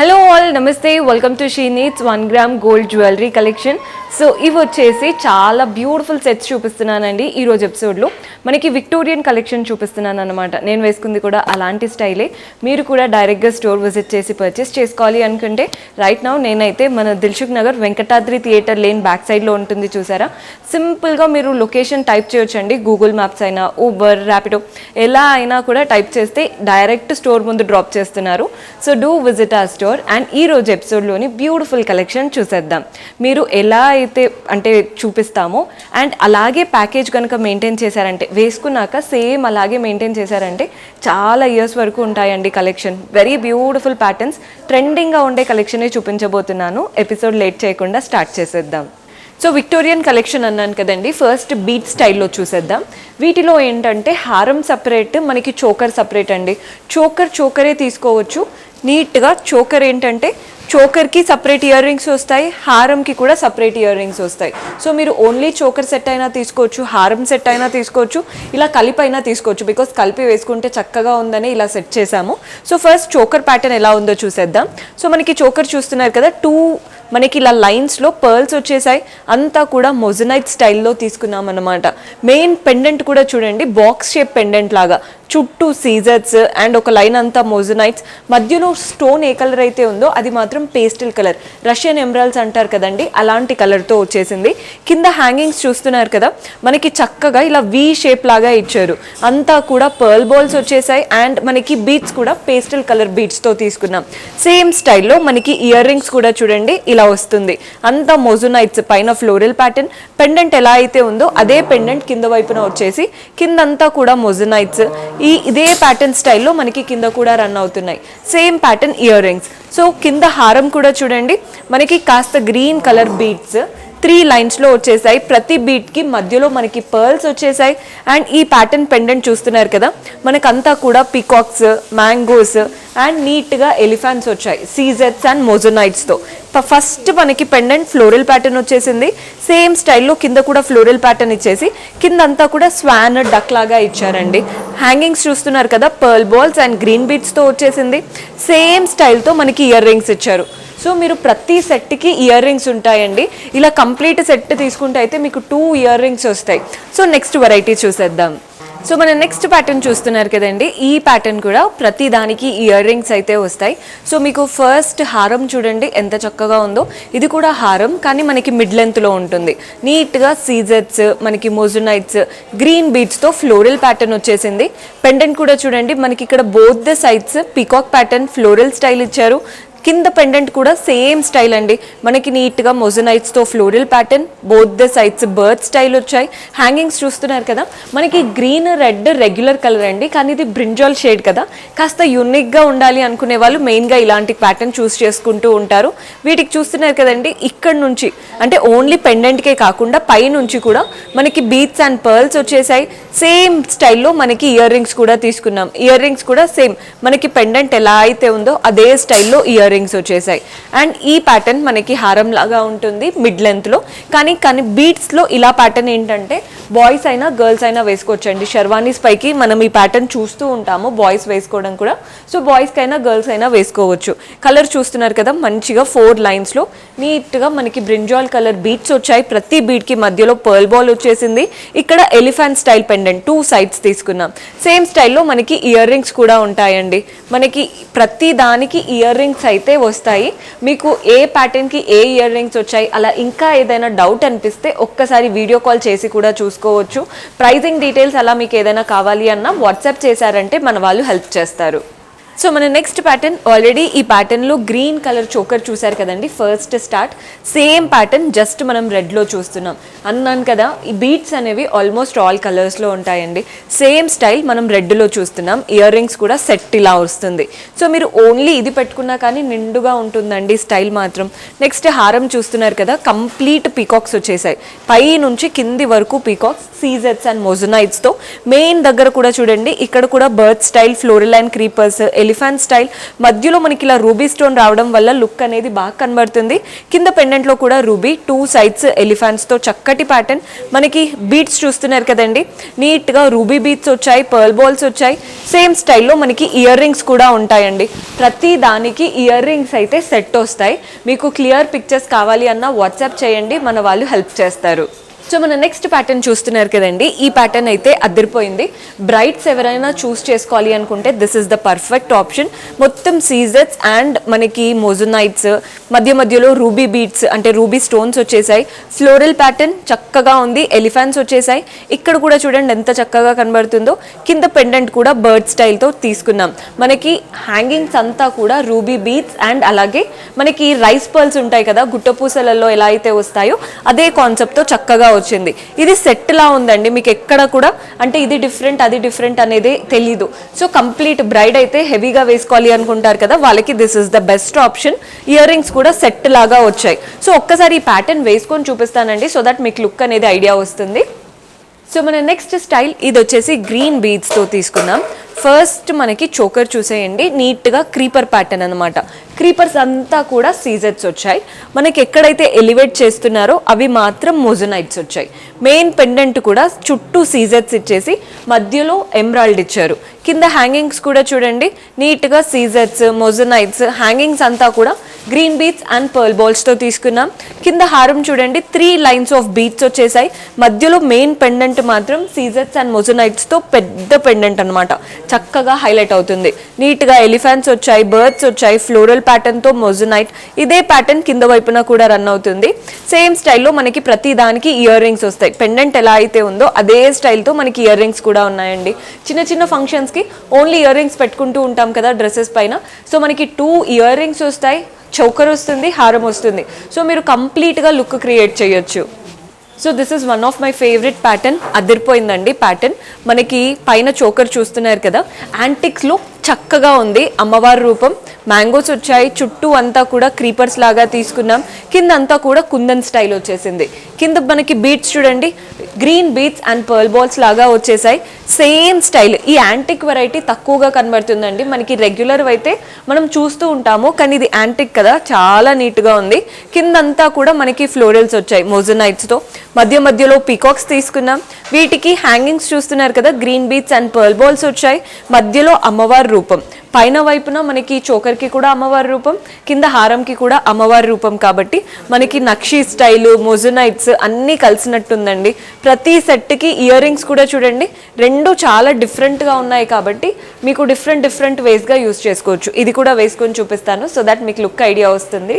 Hello all నమస్తే welcome to she needs 1 gram gold jewellery collection. So ఇవి వచ్చేసి చాలా బ్యూటిఫుల్ సెట్స్ చూపిస్తున్నానండి ఈరోజు ఎపిసోడ్లో. మనకి విక్టోరియన్ కలెక్షన్ చూపిస్తున్నాను అనమాట. నేను వేసుకుంది కూడా అలాంటి స్టైలే. మీరు కూడా డైరెక్ట్గా స్టోర్ విజిట్ చేసి పర్చేస్ చేసుకోవాలి అనుకుంటే రైట్ నౌ నేనైతే మన Dilsukh Nagar Venkatadri theatre lane back సైడ్లో ఉంటుంది చూసారా. సింపుల్గా మీరు లొకేషన్ టైప్ చేయొచ్చండి. గూగుల్ మ్యాప్స్ అయినా ఊబర్ ర్యాపిడో ఎలా అయినా కూడా టైప్ చేస్తే డైరెక్ట్ స్టోర్ ముందు డ్రాప్ చేస్తున్నారు. సో డూ విజిట్ ఆ స్టోర్. అండ్ ఈ రోజు ఎపిసోడ్లోని బ్యూటిఫుల్ కలెక్షన్ చూసేద్దాం. మీరు ఎలా అయితే అంటే చూపిస్తామో అండ్ అలాగే ప్యాకేజ్ కనుక మెయింటైన్ చేశారంటే, వేసుకున్నాక సేమ్ అలాగే మెయింటైన్ చేశారంటే చాలా ఇయర్స్ వరకు ఉంటాయండి కలెక్షన్. వెరీ బ్యూటిఫుల్ ప్యాటర్న్స్, ట్రెండింగ్గా ఉండే కలెక్షనే చూపించబోతున్నాను. ఎపిసోడ్ లేట్ చేయకుండా స్టార్ట్ చేసేద్దాం. సో విక్టోరియన్ కలెక్షన్ అన్నాను కదండి. ఫస్ట్ బీట్ స్టైల్లో చూసేద్దాం. వీటిలో ఏంటంటే హారం సపరేట్, మనకి చోకర్ సపరేట్ అండి. చోకరే తీసుకోవచ్చు నీట్గా. చోకర్ ఏంటంటే చోకర్కి సపరేట్ ఇయర్ రింగ్స్ వస్తాయి, హారంకి కూడా సపరేట్ ఇయర్ రింగ్స్ వస్తాయి. సో మీరు ఓన్లీ చోకర్ సెట్ అయినా తీసుకోవచ్చు, హారం సెట్ అయినా తీసుకోవచ్చు, ఇలా కలిపి అయినా తీసుకోవచ్చు. బికాస్ కలిపి వేసుకుంటే చక్కగా ఉందని ఇలా సెట్ చేసాము. సో ఫస్ట్ చోకర్ ప్యాటర్న్ ఎలా ఉందో చూసేద్దాం. సో మనకి చోకర్ చూస్తున్నారు కదా, మనకి ఇలా లైన్స్లో పర్ల్స్ వచ్చేసాయి. అంతా కూడా మొజనైట్ స్టైల్లో తీసుకున్నాం అనమాట. మెయిన్ పెండెంట్ కూడా చూడండి, బాక్స్ షేప్ పెండెంట్ లాగా, చుట్టూ సీజర్స్ అండ్ ఒక లైన్ అంతా మొజనైట్స్. మధ్యలో స్టోన్ ఏ కలర్ అయితే ఉందో అది మాత్రం పేస్టల్ కలర్, రష్యన్ ఎమరాల్డ్స్ అంటారు కదండి, అలాంటి కలర్తో వచ్చేసింది. కింద హ్యాంగింగ్స్ చూస్తున్నారు కదా, మనకి చక్కగా ఇలా వి షేప్ లాగా ఇచ్చారు. అంతా కూడా పర్ల్ బాల్స్ వచ్చేసాయి అండ్ మనకి బీట్స్ కూడా పేస్టల్ కలర్ బీట్స్తో తీసుకున్నాం. సేమ్ స్టైల్లో మనకి ఇయర్ రింగ్స్ కూడా చూడండి ఇలా వస్తుంది. అంతా మొజనైట్స్, పైన ఫ్లోరల్ ప్యాటర్న్. పెండెంట్ ఎలా అయితే ఉందో అదే పెండెంట్ కింద వైపున వచ్చేసి కిందంతా కూడా మొజనైట్స్. ఇదే ప్యాటర్న్ స్టైల్లో మనకి కింద కూడా రన్ అవుతున్నాయి. Same pattern ear rings. So కింద హారం కూడా చూడండి, మనకి కాస్త గ్రీన్ కలర్ బీడ్స్ 3 లైన్స్లో వచ్చేసాయి. ప్రతి బీట్కి మధ్యలో మనకి పర్ల్స్ వచ్చేసాయి. అండ్ ఈ ప్యాటర్న్ పెండెంట్ చూస్తున్నారు కదా, మనకంతా కూడా పీకాక్స్, మ్యాంగోస్ అండ్ నీట్గా ఎలిఫెంట్స్ వచ్చాయి, సీజెట్స్ అండ్ మొజనైట్స్తో. ఫస్ట్ మనకి పెండెంట్ ఫ్లోరల్ ప్యాటర్న్ వచ్చేసింది. సేమ్ స్టైల్లో కింద కూడా ఫ్లోరల్ ప్యాటర్న్ ఇచ్చేసి కిందంతా కూడా స్వాన్ డక్ లాగా ఇచ్చారండి. హ్యాంగింగ్స్ చూస్తున్నారు కదా, పర్ల్ బాల్స్ అండ్ గ్రీన్ బీట్స్తో వచ్చేసింది. సేమ్ స్టైల్తో మనకి ఇయర్ రింగ్స్ ఇచ్చారు. సో మీరు ప్రతి సెట్కి ఇయర్ రింగ్స్ ఉంటాయండి. ఇలా కంప్లీట్ సెట్ తీసుకుంటే అయితే మీకు 2 ఇయర్ రింగ్స్ వస్తాయి. సో నెక్స్ట్ వెరైటీ చూసేద్దాం. సో మన నెక్స్ట్ ప్యాటర్న్ చూస్తున్నారు కదండి, ఈ ప్యాటర్న్ కూడా ప్రతి దానికి ఇయర్ రింగ్స్ అయితే వస్తాయి. సో మీకు ఫస్ట్ హారం చూడండి ఎంత చక్కగా ఉందో. ఇది కూడా హారం కానీ మనకి మిడ్ లెంత్లో ఉంటుంది. నీట్గా సీజెట్స్, మనకి మొజనైట్స్, గ్రీన్ బీడ్స్తో ఫ్లోరల్ ప్యాటర్న్ వచ్చేసింది. పెండెంట్ కూడా చూడండి, మనకి ఇక్కడ both the sides peacock pattern floral style ఇచ్చారు. కింద పెండెంట్ కూడా సేమ్ స్టైల్ అండి, మనకి నీట్గా మొజనైట్స్తో floral pattern, both the sides bird style వచ్చాయి. హ్యాంగింగ్స్ చూస్తున్నారు కదా, మనకి గ్రీన్ రెడ్ రెగ్యులర్ కలర్ అండి, కానీ ఇది బ్రింజాల్ షేడ్ కదా, కాస్త యూనిక్గా ఉండాలి అనుకునే వాళ్ళు మెయిన్గా ఇలాంటి ప్యాటర్న్ చూస్ చేసుకుంటూ ఉంటారు. వీటికి చూస్తున్నారు కదండి, ఇక్కడ నుంచి అంటే ఓన్లీ పెండెంట్కే కాకుండా పై నుంచి కూడా మనకి బీట్స్ అండ్ పర్ల్స్ వచ్చేసాయి. సేమ్ స్టైల్లో మనకి ఇయర్ రింగ్స్ కూడా తీసుకున్నాం. ఇయర్ రింగ్స్ కూడా సేమ్ మనకి పెండెంట్ ఎలా అయితే ఉందో అదే స్టైల్లో ఇయర్ రింగ్స్ వచ్చేసాయి. అండ్ ఈ ప్యాటర్న్ మనకి హారం లాగా ఉంటుంది మిడ్ లెంత్లో, కానీ బీట్స్లో ఇలా ప్యాటర్న్ ఏంటంటే బాయ్స్ అయినా గర్ల్స్ అయినా వేసుకోవచ్చండి. షర్వానీస్ పైకి మనం ఈ ప్యాటర్న్ చూస్తూ ఉంటాము, బాయ్స్ వేసుకోవడం కూడా. సో బాయ్స్కి అయినా గర్ల్స్ అయినా వేసుకోవచ్చు. కలర్ చూస్తున్నారు కదా, మంచిగా 4 లైన్స్లో నీట్గా మనకి బ్రింజాల్ కలర్ బీట్స్ వచ్చాయి. ప్రతి బీట్కి మధ్యలో పర్ల్ బాల్ వచ్చేసింది. ఇక్కడ ఎలిఫెంట్ స్టైల్ పెండెంట్ 2 సైడ్స్ తీసుకున్నాం. సేమ్ స్టైల్లో మనకి ఇయర్ రింగ్స్ కూడా ఉంటాయండి. మనకి ప్రతి దానికి ఇయర్ రింగ్స్ అయితే వస్తాయి. మీకు ఏ ప్యాటర్న్కి ఏ ఇయర్ రింగ్స్ వచ్చాయి అలా ఇంకా ఏదైనా డౌట్ అనిపిస్తే ఒక్కసారి వీడియో కాల్ చేసి కూడా చూసుకోవచ్చు. ప్రైజింగ్ డీటెయిల్స్ అలా మీకు ఏదైనా కావాలి అన్నా వాట్సాప్ చేశారంటే మన వాళ్ళు హెల్ప్ చేస్తారు. సో మన నెక్స్ట్ ప్యాటర్న్, ఆల్రెడీ ఈ ప్యాటర్న్లో గ్రీన్ కలర్ చోకర్ చూసారు కదండి, first start. Same pattern just మనం రెడ్లో చూస్తున్నాం అన్నాను కదా. ఈ బీట్స్ అనేవి ఆల్మోస్ట్ ఆల్ కలర్స్లో ఉంటాయండి. సేమ్ స్టైల్ మనం రెడ్లో చూస్తున్నాం. ఇయర్ రింగ్స్ కూడా సెట్ ఇలా వస్తుంది. సో మీరు ఓన్లీ ఇది పెట్టుకున్నా కానీ నిండుగా ఉంటుందండి స్టైల్ మాత్రం. నెక్స్ట్ హారం చూస్తున్నారు కదా, కంప్లీట్ పీకాక్స్ వచ్చేసాయి. పై నుంచి కింది వరకు పీకాక్స్, సీజెట్స్ అండ్ మొజనైట్స్తో. మెయిన్ దగ్గర కూడా చూడండి, ఇక్కడ కూడా bird style floral and creepers, elephant style, మధ్యలో మనకి ఇలా రూబీ స్టోన్ రావడం వల్ల లుక్ అనేది బాగా కనబడుతుంది. కింద పెండెంట్లో కూడా రూబీ, 2 సైడ్స్ ఎలిఫెంట్స్తో చక్కటి ప్యాటర్న్. మనకి బీట్స్ చూస్తున్నారు కదండి, నీట్గా రూబీ బీట్స్ వచ్చాయి, పర్ల్ బాల్స్ వచ్చాయి. సేమ్ స్టైల్లో మనకి ఇయర్ రింగ్స్ కూడా ఉంటాయండి. ప్రతి దానికి ఇయర్ రింగ్స్ అయితే సెట్ వస్తాయి. మీకు క్లియర్ పిక్చర్స్ కావాలి అన్న వాట్సాప్ చేయండి, మన వాళ్ళు హెల్ప్ చేస్తారు. సో మన నెక్స్ట్ ప్యాటర్న్ చూస్తున్నారు కదండి, ఈ ప్యాటర్న్ అయితే అదిరిపోయింది. బ్రైడ్స్ ఎవరైనా చూస్ చేసుకోవాలి అనుకుంటే this is the perfect option. మొత్తం సీజెట్స్ అండ్ మనకి మోజోనైట్స్, మధ్య మధ్యలో రూబీ బీట్స్ అంటే రూబీ స్టోన్స్ వచ్చేసాయి. ఫ్లోరల్ ప్యాటర్న్ చక్కగా ఉంది, ఎలిఫెంట్స్ వచ్చేసాయి. ఇక్కడ కూడా చూడండి ఎంత చక్కగా కనబడుతుందో. కింద పెండెంట్ కూడా బర్డ్ స్టైల్తో తీసుకున్నాం. మనకి హ్యాంగింగ్స్ అంతా కూడా రూబీ బీట్స్ అండ్ అలాగే మనకి రైస్ పర్ల్స్ ఉంటాయి కదా, గుట్టపూసలలో ఎలా అయితే వస్తాయో అదే కాన్సెప్ట్తో చక్కగా వచ్చింది. ఇది సెట్ లా ఉందండి, మీకు ఎక్కడ కూడా అంటే ఇది డిఫరెంట్ అది డిఫరెంట్ అనేది తెలీదు. సో కంప్లీట్ బ్రైడ్ అయితే హెవీగా వేసుకోవాలి అనుకుంటారు కదా, వాళ్ళకి this is the best option. Ear rings కూడా సెట్ లాగా వచ్చాయి. సో ఒక్కసారి ఈ ప్యాటర్న్ వేసుకొని చూపిస్తానండి, సో దట్ మీకు లుక్ అనేది ఐడియా వస్తుంది. సో మన నెక్స్ట్ స్టైల్ ఇది వచ్చేసి గ్రీన్ బీడ్స్తో తీసుకున్నాం. ఫస్ట్ మనకి చోకర్ చూసేయండి, నీట్గా క్రీపర్ ప్యాటర్న్ అనమాట. క్రీపర్స్ అంతా కూడా సీజెట్స్ వచ్చాయి. మనకి ఎక్కడైతే ఎలివేట్ చేస్తున్నారో అవి మాత్రం మోజోనైట్స్ వచ్చాయి. మెయిన్ పెండెంట్ కూడా చుట్టూ సీజెట్స్ ఇచ్చేసి మధ్యలో ఎమరాల్డ్ ఇచ్చారు. కింద హ్యాంగింగ్స్ కూడా చూడండి, నీట్గా సీజెట్స్, మోజోనైట్స్, హ్యాంగింగ్స్ అంతా కూడా గ్రీన్ బీట్స్ అండ్ పర్ల్ బాల్స్తో తీసుకున్నాం. కింద హారం చూడండి, 3 లైన్స్ ఆఫ్ బీట్స్ వచ్చేసాయి. మధ్యలో మెయిన్ పెండెంట్ మాత్రం సీజెట్స్ అండ్ మోజోనైట్స్తో పెద్ద పెండెంట్ అనమాట, చక్కగా హైలైట్ అవుతుంది. నీట్గా ఎలిఫెంట్స్ వచ్చాయి, బర్డ్స్ వచ్చాయి, ఫ్లోరల్ ప్యాటర్న్తో మోజోనైట్. ఇదే ప్యాటర్న్ కింద వైపున కూడా రన్ అవుతుంది. సేమ్ స్టైల్లో మనకి ప్రతి దానికి ఇయర్ రింగ్స్ వస్తాయి. పెండెంట్ ఎలా అయితే ఉందో అదే స్టైల్తో మనకి ఇయర్ రింగ్స్ కూడా ఉన్నాయండి. చిన్న చిన్న ఫంక్షన్స్కి ఓన్లీ ఇయర్ రింగ్స్ పెట్టుకుంటూ ఉంటాం కదా డ్రెస్సెస్ పైన, సో మనకి 2 ఇయర్ రింగ్స్ వస్తాయి, చౌకర్ వస్తుంది, హారం వస్తుంది. సో మీరు కంప్లీట్గా లుక్ క్రియేట్ చేయొచ్చు. So this is one of my favourite pattern. అదిరిపోయిందండి ప్యాటర్న్. మనకి పైన చోకర్ చూస్తున్నారు కదా, యాంటిక్స్లో చక్కగా ఉంది. అమ్మవారి రూపం, మ్యాంగోస్ వచ్చాయి, చుట్టూ అంతా కూడా క్రీపర్స్ లాగా తీసుకున్నాం. కింద అంతా కూడా కుందన్ స్టైల్ వచ్చేసింది. కింద మనకి బీట్స్ చూడండి, green beats and pearl balls లాగా వచ్చేసాయి. Same style. ఈ యాంటిక్ వెరైటీ తక్కువగా కనబడుతుందండి, మనకి రెగ్యులర్ అయితే మనం చూస్తూ ఉంటాము, కానీ ఇది యాంటిక్ కదా, చాలా నీట్గా ఉంది. కిందంతా కూడా మనకి ఫ్లోరల్స్ వచ్చాయి మోజోనైట్స్తో. మధ్య మధ్యలో పీకాక్స్ తీసుకున్నాం. వీటికి హ్యాంగింగ్స్ చూస్తున్నారు కదా, green beats and pearl balls వచ్చాయి. మధ్యలో అమ్మవారి రూపం, పైన వైపున మనకి చోకర్కి కూడా అమ్మవారి రూపం, కింద హారంకి కూడా అమ్మవారి రూపం. కాబట్టి మనకి నక్షి స్టైలు, మోజోనైట్స్ అన్నీ కలిసినట్టుందండి. ప్రతి సెట్కి ఇయర్ రింగ్స్ కూడా చూడండి, రెండు చాలా డిఫరెంట్గా ఉన్నాయి కాబట్టి మీకు డిఫరెంట్ వేస్గా యూస్ చేసుకోవచ్చు. ఇది కూడా వేసుకొని చూపిస్తాను, సో దట్ మీకు లుక్ ఐడియా వస్తుంది.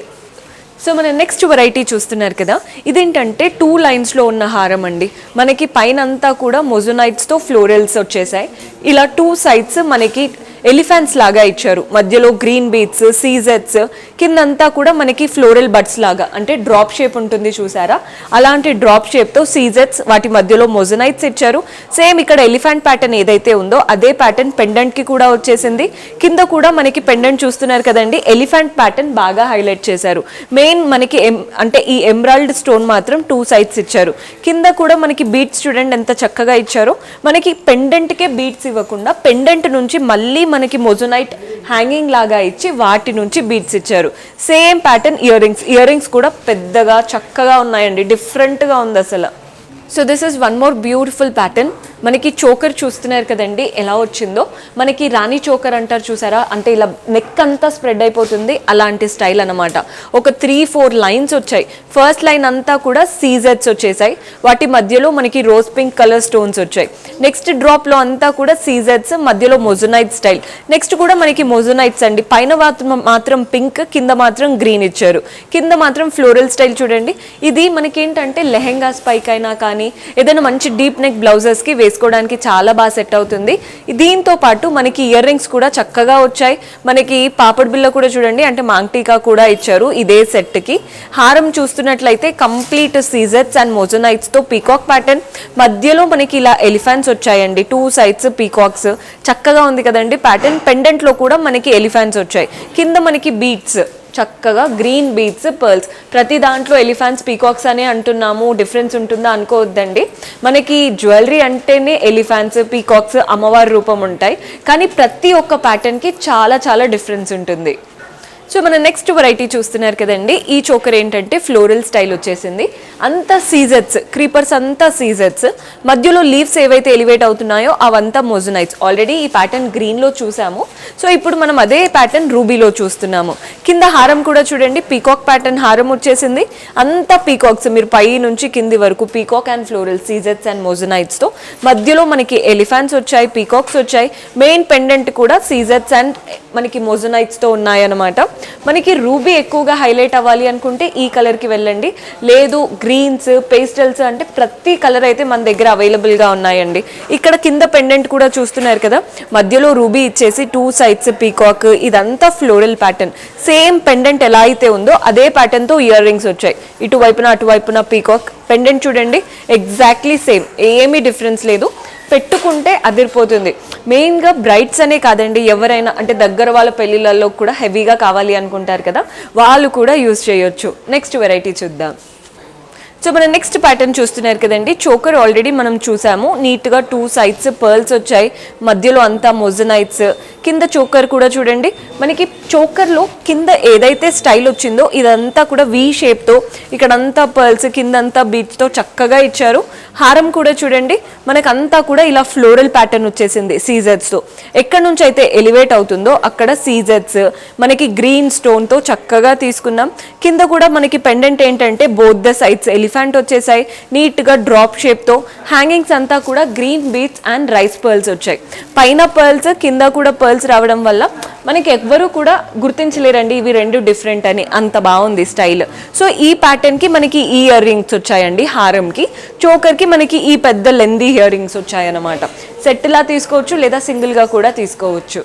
సో మన నెక్స్ట్ వెరైటీ చూస్తున్నారు కదా, ఇదేంటంటే 2 లైన్స్లో ఉన్న హారం అండి. మనకి పైన అంతా కూడా మోజోనైట్స్తో ఫ్లోరల్స్ వచ్చేసాయి. ఇలా 2 సైడ్స్ మనకి ఎలిఫెంట్స్ లాగా ఇచ్చారు. మధ్యలో గ్రీన్ బీట్స్, సీజెట్స్, కిందంతా కూడా మనకి ఫ్లోరల్ బడ్స్ లాగా అంటే డ్రాప్ షేప్ ఉంటుంది చూసారా, అలాంటి డ్రాప్ షేప్తో సీజెట్స్, వాటి మధ్యలో మోజోనైట్స్ ఇచ్చారు. సేమ్ ఇక్కడ ఎలిఫెంట్ ప్యాటర్న్ ఏదైతే ఉందో అదే ప్యాటర్న్ పెండెంట్కి కూడా వచ్చేసింది. కింద కూడా మనకి పెండెంట్ చూస్తున్నారు కదండి, ఎలిఫెంట్ ప్యాటర్న్ బాగా హైలైట్ చేశారు. మెయిన్ మనకి అంటే ఈ ఎమరాల్డ్ స్టోన్ మాత్రం 2 సైడ్స్ ఇచ్చారు. కింద కూడా మనకి బీట్స్ చూడండి ఎంత చక్కగా ఇచ్చారో. మనకి పెండెంట్కే బీట్స్ ఇవ్వకుండా పెండెంట్ నుంచి మళ్ళీ మనకి మోజోనైట్ హ్యాంగింగ్ లాగా ఇచ్చి వాటి నుంచి బీట్స్ ఇచ్చారు. సేమ్ ప్యాటర్న్ ఇయర్ రింగ్స్ కూడా పెద్దగా చక్కగా ఉన్నాయండి, డిఫరెంట్గా ఉంది అసలు. So this is one more beautiful pattern. మనకి చోకర్ చూస్తున్నారు కదండి ఎలా వచ్చిందో, మనకి రాణి చోకర్ అంటారు చూసారా, అంటే ఇలా నెక్ అంతా స్ప్రెడ్ అయిపోతుంది, అలాంటి స్టైల్ అనమాట. ఒక 3-4 లైన్స్ వచ్చాయి. ఫస్ట్ లైన్ అంతా కూడా సీజెట్స్ వచ్చేసాయి, వాటి మధ్యలో మనకి రోజ్ పింక్ కలర్ స్టోన్స్ వచ్చాయి. నెక్స్ట్ డ్రాప్లో అంతా కూడా సీజెట్స్, మధ్యలో మోజోనైట్ స్టైల్. నెక్స్ట్ కూడా మనకి మోజోనైట్స్ అండి, పైన మాత్రం పింక్, కింద మాత్రం గ్రీన్ ఇచ్చారు. కింద మాత్రం ఫ్లోరల్ స్టైల్ చూడండి. ఇది మనకి ఏంటంటే లెహెంగాస్ పైకైనా కానీ ఏదైనా మంచి డీప్ నెక్ బ్లౌజెస్కి వేసుకోవడానికి చాలా బాగా సెట్ అవుతుంది. దీంతో పాటు మనకి ఇయర్ రింగ్స్ కూడా చక్కగా వచ్చాయి. మనకి పాపడ్ బిల్ల కూడా చూడండి, అంటే మాంగ్టీకా కూడా ఇచ్చారు ఇదే సెట్కి. హారం చూస్తున్నట్లయితే కంప్లీట్ సీజెట్స్ అండ్ మోజోనైట్స్తో పీకాక్ ప్యాటర్న్, మధ్యలో మనకి ఇలా ఎలిఫెంట్స్ వచ్చాయండి, 2 సైడ్స్ పీకాక్స్. చక్కగా ఉంది కదండి ప్యాటర్న్. పెండెంట్లో కూడా మనకి ఎలిఫెంట్స్ వచ్చాయి. కింద మనకి బీట్స్ చక్కగా గ్రీన్ బీడ్స్ పర్ల్స్. ప్రతి దాంట్లో ఎలిఫెంట్స్ పీకాక్స్ అనే అంటున్నాము, డిఫరెన్స్ ఉంటుందా అనుకోవద్దండి. మనకి జ్యువెలరీ అంటేనే ఎలిఫెంట్స్ పీకాక్స్ అమ్మవారి రూపం ఉంటాయి, కానీ ప్రతి ఒక్క ప్యాటర్న్కి చాలా చాలా డిఫరెన్స్ ఉంటుంది. సో మన నెక్స్ట్ వెరైటీ చూస్తున్నారు కదండి, ఈ చోకర్ ఏంటంటే ఫ్లోరల్ స్టైల్ వచ్చేసింది. అంతా సీజెట్స్, క్రీపర్స్ అంతా సీజెట్స్, మధ్యలో లీవ్స్ ఏవైతే ఎలివేట్ అవుతున్నాయో అవంతా మొజనైట్స్. ఆల్రెడీ ఈ ప్యాటర్న్ గ్రీన్లో చూసాము, సో ఇప్పుడు మనం అదే ప్యాటర్న్ రూబీలో చూస్తున్నాము. కింద హారం కూడా చూడండి, పీకాక్ ప్యాటర్న్ హారం వచ్చేసింది. అంతా పీకాక్స్, మీరు పై నుంచి కింది వరకు పీకాక్ అండ్ ఫ్లోరల్ సీజెట్స్ అండ్ మొజనైట్స్తో, మధ్యలో మనకి ఎలిఫెంట్స్ వచ్చాయి, పీకాక్స్ వచ్చాయి. మెయిన్ పెండెంట్ కూడా సీజెట్స్ అండ్ మనకి మొజనైట్స్తో ఉన్నాయన్నమాట. మనకి రూబీ ఎక్కువగా హైలైట్ అవ్వాలి అనుకుంటే ఈ కలర్కి వెళ్ళండి, లేదు గ్రీన్స్ పేస్టల్స్ అంటే ప్రతి కలర్ అయితే మన దగ్గర అవైలబుల్గా ఉన్నాయండి. ఇక్కడ కింద పెండెంట్ కూడా చూస్తున్నారు కదా, మధ్యలో రూబీ ఇచ్చేసి 2 సైడ్స్ పీకాక్, ఇదంతా ఫ్లోరల్ ప్యాటర్న్. సేమ్ పెండెంట్ ఎలా అయితే ఉందో అదే ప్యాటర్న్తో ఇయర్ రింగ్స్ వచ్చాయి, ఇటువైపున అటువైపున పీకాక్. పెండెంట్ చూడండి ఎగ్జాక్ట్లీ సేమ్, ఏమీ డిఫరెన్స్ లేదు. పెట్టుకుంటే అదిరిపోతుంది. మెయిన్గా బ్రైడ్స్ అనే కాదండి, ఎవరైనా అంటే దగ్గర వాళ్ళ పెళ్ళిళ్ళల్లో కూడా హెవీగా కావాలి అనుకుంటారు కదా, వాళ్ళు కూడా యూజ్ చేయొచ్చు. నెక్స్ట్ వెరైటీ చూద్దాం. సో మన నెక్స్ట్ ప్యాటర్న్ చూస్తున్నారు కదండి, చోకర్ ఆల్రెడీ మనం చూసాము. నీట్గా 2 సైడ్స్ పర్ల్స్ వచ్చాయి, మధ్యలో అంతా మొజనైట్స్. కింద చోకర్ కూడా చూడండి, మనకి చోకర్లో కింద ఏదైతే స్టైల్ వచ్చిందో ఇదంతా కూడా వీ షేప్తో, ఇక్కడంతా పర్ల్స్, కిందంతా బీట్స్తో చక్కగా ఇచ్చారు. హారం కూడా చూడండి, మనకంతా కూడా ఇలా ఫ్లోరల్ ప్యాటర్న్ వచ్చేసింది సీజెట్స్తో. ఎక్కడి నుంచి అయితే ఎలివేట్ అవుతుందో అక్కడ సీజెట్స్ మనకి గ్రీన్ స్టోన్తో చక్కగా తీసుకున్నాం. కింద కూడా మనకి పెండెంట్ ఏంటంటే బోత్ ద సైడ్స్ ఎలిఫెంట్ వచ్చేసాయి, నీట్గా డ్రాప్ షేప్తో. హ్యాంగింగ్స్ అంతా కూడా green beats and rice pearls వచ్చాయి. పైన పర్ల్స్, కింద కూడా పర్ల్స్ రావడం వల్ల మనకి ఎవ్వరూ కూడా గుర్తించలేరండి ఇవి రెండు డిఫరెంట్ అని, అంత బాగుంది స్టైల్. సో ఈ ప్యాటర్న్కి మనకి ఈ ఇయర్ రింగ్స్ వచ్చాయండి, హారంకి. చోకర్కి మనకి ఈ పెద్ద లెందీ ఇయర్ రింగ్స్ వచ్చాయన్నమాట. సెట్లా తీసుకోవచ్చు లేదా సింగిల్గా కూడా తీసుకోవచ్చు.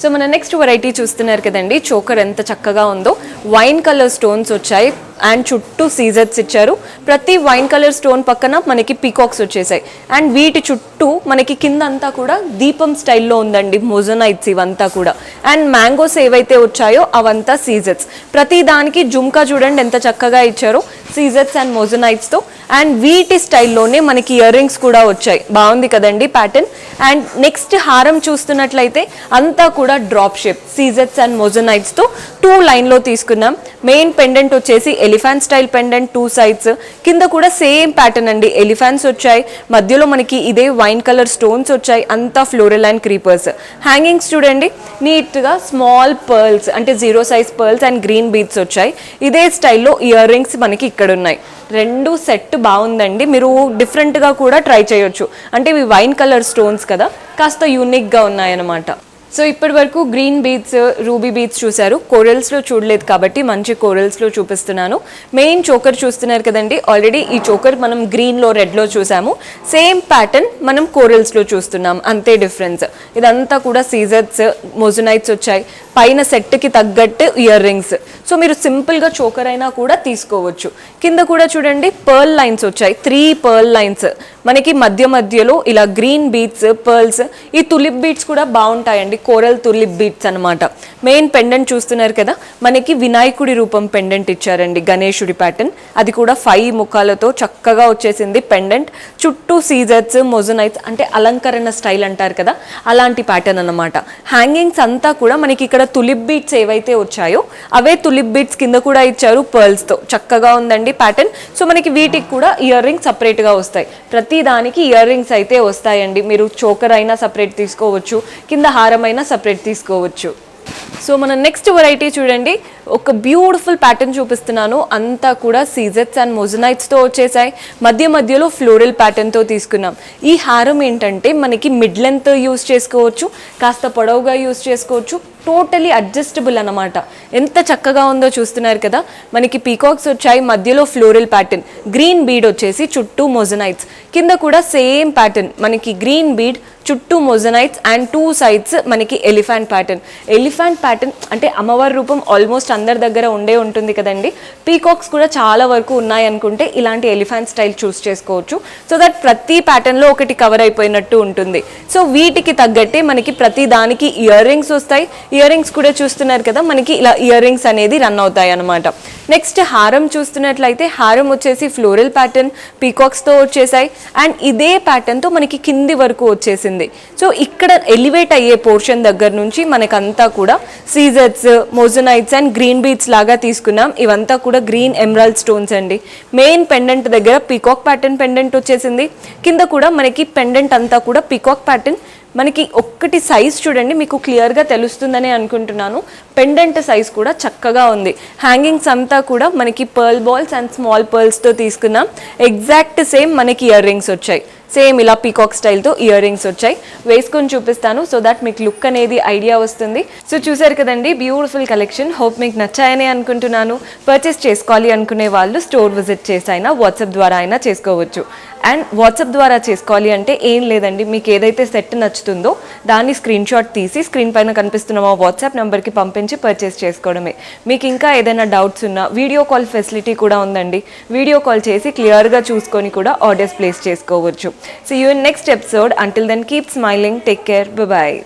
సో మన నెక్స్ట్ వెరైటీ చూస్తున్నారు కదండి, చోకర్ ఎంత చక్కగా ఉందో. వైన్ కలర్ స్టోన్స్ వచ్చాయి అండ్ చుట్టూ సీజెట్స్ ఇచ్చారు. ప్రతి వైన్ కలర్ స్టోన్ పక్కన మనకి పీకాక్స్ వచ్చేసాయి అండ్ వీటి చుట్టూ మనకి కింద అంతా కూడా దీపం స్టైల్లో ఉందండి మొజనైట్స్ ఇవంతా కూడా. అండ్ మ్యాంగోస్ ఏవైతే వచ్చాయో అవంతా సీజెట్స్. ప్రతి దానికి జుమ్కా చూడండి ఎంత చక్కగా ఇచ్చారో సీజెట్స్ అండ్ మొజనైట్స్తో. అండ్ వీటి స్టైల్లోనే మనకి ఇయర్ రింగ్స్ కూడా వచ్చాయి. బాగుంది కదండి ప్యాటర్న్. అండ్ నెక్స్ట్ హారం చూస్తున్నట్లయితే అంతా కూడా డ్రాప్ షేప్ సీజెట్స్ అండ్ మొజనైట్స్తో 2 లైన్లో తీసుకున్నాం. మెయిన్ పెండెంట్ వచ్చేసి ఎలిఫెంట్ స్టైల్ పెండెంట్ 2 సైడ్స్. కింద కూడా సేమ్ ప్యాటర్న్ అండి, ఎలిఫెంట్స్ వచ్చాయి, మధ్యలో మనకి ఇదే వైన్ కలర్ స్టోన్స్ వచ్చాయి, అంతా ఫ్లోరల్ అండ్ క్రీపర్స్. హ్యాంగింగ్స్ చూడండి నీట్గా స్మాల్ పర్ల్స్ అంటే 0 size pearls and green beads వచ్చాయి. ఇదే స్టైల్లో ఇయర్ రింగ్స్ మనకి ఇక్కడ ఉన్నాయి. 2 సెట్ బాగుందండి, మీరు డిఫరెంట్గా కూడా ట్రై చేయొచ్చు. అంటే ఇవి వైన్ కలర్ స్టోన్స్ కదా, కాస్త యూనిక్గా ఉన్నాయన్నమాట. సో ఇప్పటి వరకు గ్రీన్ బీడ్స్, రూబీ బీడ్స్ చూసారు, కోరల్స్లో చూడలేదు కాబట్టి మంచి కోరల్స్లో చూపిస్తున్నాను. మెయిన్ చోకర్ చూస్తున్నారు కదండి, ఆల్రెడీ ఈ చోకర్ మనం గ్రీన్లో రెడ్లో చూసాము. సేమ్ ప్యాటర్న్ మనం కోరల్స్లో చూస్తున్నాం, అంతే డిఫరెన్స్. ఇదంతా కూడా సీజర్స్ మొజనైట్స్ వచ్చాయి, పైన సెట్కి తగ్గట్టు ఇయర్ రింగ్స్. సో మీరు సింపుల్గా చోకర్ అయినా కూడా తీసుకోవచ్చు. కింద కూడా చూడండి పర్ల్ లైన్స్ వచ్చాయి, 3 పర్ల్ లైన్స్ మనకి మధ్యలో ఇలా గ్రీన్ బీడ్స్ పర్ల్స్. ఈ తులిప్ బీడ్స్ కూడా బాగుంటాయండి, కోరల్ తులిప్ బీడ్స్ అనమాట. మెయిన్ పెండెంట్ చూస్తున్నారు కదా, మనకి వినాయకుడి రూపం పెండెంట్ ఇచ్చారండి, గణేశుడి ప్యాటర్న్. అది కూడా 5 ముఖాలతో చక్కగా వచ్చేసింది పెండెంట్. చుట్టూ సీజర్స్ మొజనైట్స్ అంటే అలంకరణ స్టైల్ అంటారు కదా, అలాంటి ప్యాటర్న్ అనమాట. హ్యాంగింగ్స్ అంతా కూడా మనకి ఇక్కడ తులిప్ బీడ్స్ ఏవైతే వచ్చాయో అవే తులిప్ బీడ్స్ కింద కూడా ఇచ్చారు పర్ల్స్తో. చక్కగా ఉందండి ప్యాటర్న్. సో మనకి వీటికి కూడా ఇయర్ రింగ్స్ సపరేట్గా వస్తాయి. ప్రతి దానికి ఇయర్ రింగ్స్ అయితే వస్తాయండి. మీరు చోకర్ అయినా సపరేట్ తీసుకోవచ్చు, కింద హారం అయినా సపరేట్ తీసుకోవచ్చు. సో మన నెక్స్ట్ వెరైటీ చూడండి, ఒక బ్యూటిఫుల్ ప్యాటర్న్ చూపిస్తున్నాను. అంతా కూడా సీజెట్స్ అండ్ మొజనైట్స్తో వచ్చేసాయి, మధ్యలో ఫ్లోరల్ ప్యాటర్న్తో తీసుకున్నాం. ఈ హారం ఏంటంటే మనకి మిడ్ లెంత్ యూస్ చేసుకోవచ్చు, కాస్త పొడవుగా యూస్ చేసుకోవచ్చు, టోటలీ అడ్జస్టబుల్ అనమాట. ఎంత చక్కగా ఉందో చూస్తున్నారు కదా, మనకి పీకాక్స్ వచ్చాయి, మధ్యలో ఫ్లోరల్ ప్యాటర్న్, గ్రీన్ బీడ్ వచ్చేసి చుట్టూ మొజనైట్స్. కింద కూడా సేమ్ ప్యాటర్న్, మనకి గ్రీన్ బీడ్ చుట్టూ మొజనైట్స్ అండ్ 2 సైడ్స్ మనకి ఎలిఫెంట్ ప్యాటర్న్. ఎలిఫెంట్ ప్యాటర్న్ అంటే అమ్మవారి రూపం ఆల్మోస్ట్ అందరి దగ్గర ఉండే ఉంటుంది కదండి. పీకాక్స్ కూడా చాలా వరకు ఉన్నాయి అనుకుంటే ఇలాంటి ఎలిఫెంట్ స్టైల్ చూస్ చేసుకోవచ్చు. సో దట్ ప్రతి ప్యాటర్న్లో ఒకటి కవర్ అయిపోయినట్టు ఉంటుంది. సో వీటికి తగ్గట్టే మనకి ప్రతి దానికి ఇయర్ రింగ్స్ వస్తాయి. ఇయర్ రింగ్స్ కూడా చూస్తున్నారు కదా, మనకి ఇలా ఇయర్ రింగ్స్ అనేది రన్ అవుతాయి అనమాట. నెక్స్ట్ హారం చూస్తున్నట్లయితే హారం వచ్చేసి ఫ్లోరల్ ప్యాటర్న్ పీకాక్స్తో వచ్చేసాయి. అండ్ ఇదే ప్యాటర్న్తో మనకి కింది వరకు వచ్చేసింది. సో ఇక్కడ ఎలివేట్ అయ్యే పోర్షన్ దగ్గర నుంచి మనకంతా కూడా సీజర్స్, మోజనైట్స్ అండ్ గ్రీన్ బీడ్స్ లాగా తీసుకున్నాం. ఇవంతా కూడా గ్రీన్ ఎమరాల్డ్ స్టోన్స్ అండి. మెయిన్ పెండెంట్ దగ్గర పీకాక్ ప్యాటర్న్ పెండెంట్ వచ్చేసింది. కింద కూడా మనకి పెండెంట్ అంతా కూడా పీకాక్ ప్యాటర్న్. మనకి ఒక్కటి సైజ్ చూడండి, మీకు క్లియర్గా తెలుస్తుందని అనుకుంటున్నాను. పెండెంట్ సైజ్ కూడా చక్కగా ఉంది. హ్యాంగింగ్స్ అంతా కూడా మనకి పర్ల్ బాల్స్ అండ్ స్మాల్ పర్ల్స్తో తీసుకున్నాం. ఎగ్జాక్ట్ సేమ్ మనకి ఇయర్ రింగ్స్ వచ్చాయి. సేమ్ ఇలా పీకాక్ స్టైల్తో ఇయర్ రింగ్స్ వచ్చాయి. వేసుకొని చూపిస్తాను సో దట్ మీకు లుక్ అనేది ఐడియా వస్తుంది. సో చూసారు కదండి, బ్యూటిఫుల్ కలెక్షన్. హోప్ మీకు నచ్చాయని అనుకుంటున్నాను. పర్చేస్ చేసుకోవాలి అనుకునే వాళ్ళు స్టోర్ విజిట్ చేసి అయినా వాట్సాప్ ద్వారా అయినా చేసుకోవచ్చు. అండ్ వాట్సాప్ ద్వారా చేసుకోవాలి అంటే ఏం లేదండి, మీకు ఏదైతే సెట్ నచ్చుతుందో దాన్ని స్క్రీన్ షాట్ తీసి స్క్రీన్ పైన కనిపిస్తున్న మా వాట్సాప్ నెంబర్కి పంపించి పర్చేస్ చేసుకోవడమే. మీకు ఇంకా ఏదైనా డౌట్స్ ఉన్నా వీడియో కాల్ ఫెసిలిటీ కూడా ఉందండి. వీడియో కాల్ చేసి క్లియర్గా చూసుకొని కూడా ఆర్డర్స్ ప్లేస్ చేసుకోవచ్చు. See you in next episode. Until then, keep smiling. Take care. Bye-bye.